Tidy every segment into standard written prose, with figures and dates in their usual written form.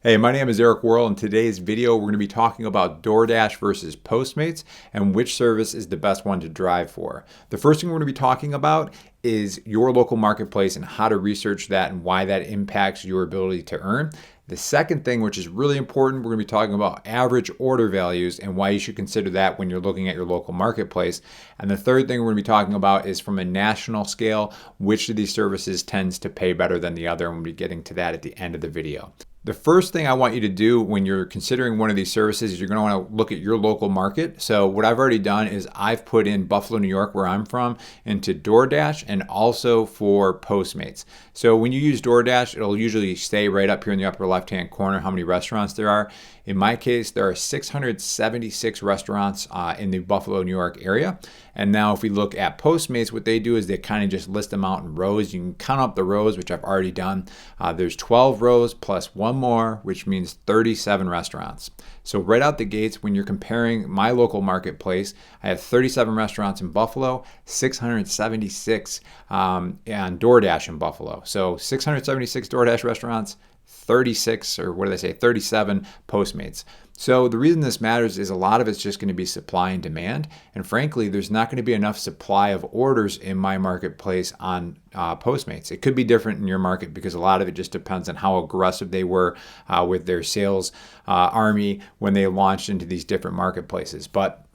Hey, my name is Eric Worrell. In today's video, we're going to be talking about DoorDash versus Postmates and which service is the best one to drive for. The first thing we're going to be talking about is your local marketplace and how to research that and why that impacts your ability to earn. The second thing, which is really important, we're going to be talking about average order values and why you should consider that when you're looking at your local marketplace. And the third thing we're going to be talking about is from a national scale, which of these services tends to pay better than the other, and we'll be getting to that at the end of the video. The first thing I want you to do when you're considering one of these services is you're going to want to look at your local market. So what I've already done is I've put in Buffalo, New York, where I'm from, into DoorDash and also for Postmates. So when you use DoorDash, it'll usually stay right up here in the upper left-hand corner how many restaurants there are. In my case, there are 676 restaurants in the Buffalo, New York area. And now if we look at Postmates, what they do is they kind of just list them out in rows. You can count up the rows, which I've already done. There's 12 rows plus one more, which means 37 restaurants. So right out the gates, when you're comparing my local marketplace, I have 37 restaurants in Buffalo, 676 and DoorDash in Buffalo. So 676 DoorDash restaurants, 36, or what did I say, 37 Postmates. So the reason this matters is a lot of it's just going to be supply and demand. And frankly, there's not going to be enough supply of orders in my marketplace on Postmates. It could be different in your market because a lot of it just depends on how aggressive they were with their sales army when they launched into these different marketplaces. But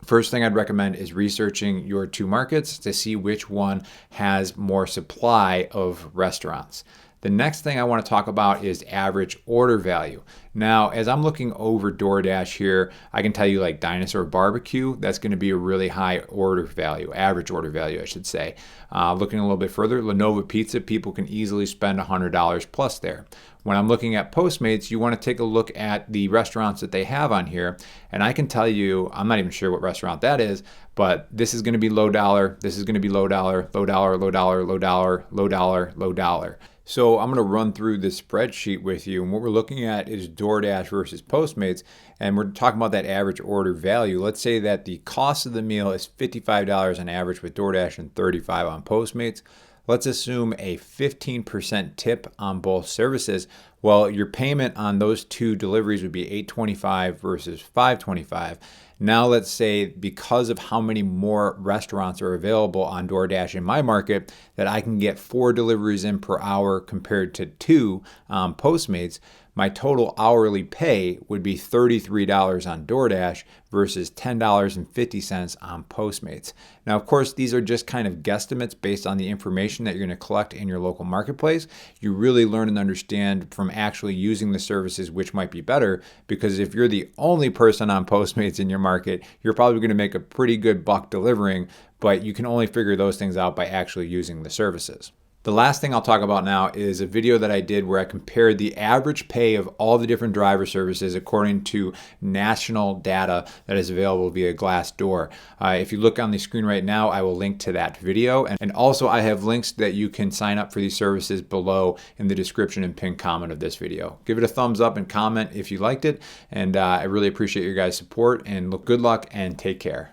first thing I'd recommend is researching your two markets to see which one has more supply of restaurants. The next thing I want to talk about is average order value. Now, as I'm looking over DoorDash here, I can tell you like Dinosaur Barbecue, that's going to be a really high order value, average order value, I should say. Looking a little bit further, Lenovo Pizza, people can easily spend $100 plus there. When I'm looking at Postmates, you want to take a look at the restaurants that they have on here. And I can tell you, I'm not even sure what restaurant that is, but this is going to be low dollar, this is going to be low dollar, low dollar, low dollar, low dollar, low dollar, low dollar. So I'm going to run through this spreadsheet with you, and what we're looking at is DoorDash versus Postmates, and we're talking about that average order value. Let's say that the cost of the meal is $55 on average with DoorDash and $35 on Postmates. Let's assume a 15% tip on both services. Well, your payment on those two deliveries would be $825 versus $525. Now let's say because of how many more restaurants are available on DoorDash in my market that I can get 4 deliveries in per hour compared to 2 Postmates, my total hourly pay would be $33 on DoorDash versus $10.50 on Postmates. Now, of course, these are just kind of guesstimates based on the information that you're going to collect in your local marketplace. You really learn and understand from actually using the services which might be better, because if you're the only person on Postmates in your market, you're probably going to make a pretty good buck delivering, but you can only figure those things out by actually using the services. The last thing I'll talk about now is a video that I did where I compared the average pay of all the different driver services according to national data that is available via Glassdoor. If you look on the screen right now, I will link to that video. And also I have links that you can sign up for these services below in the description and pinned comment of this video. Give it a thumbs up and comment if you liked it. And I really appreciate your guys' support, and good luck and take care.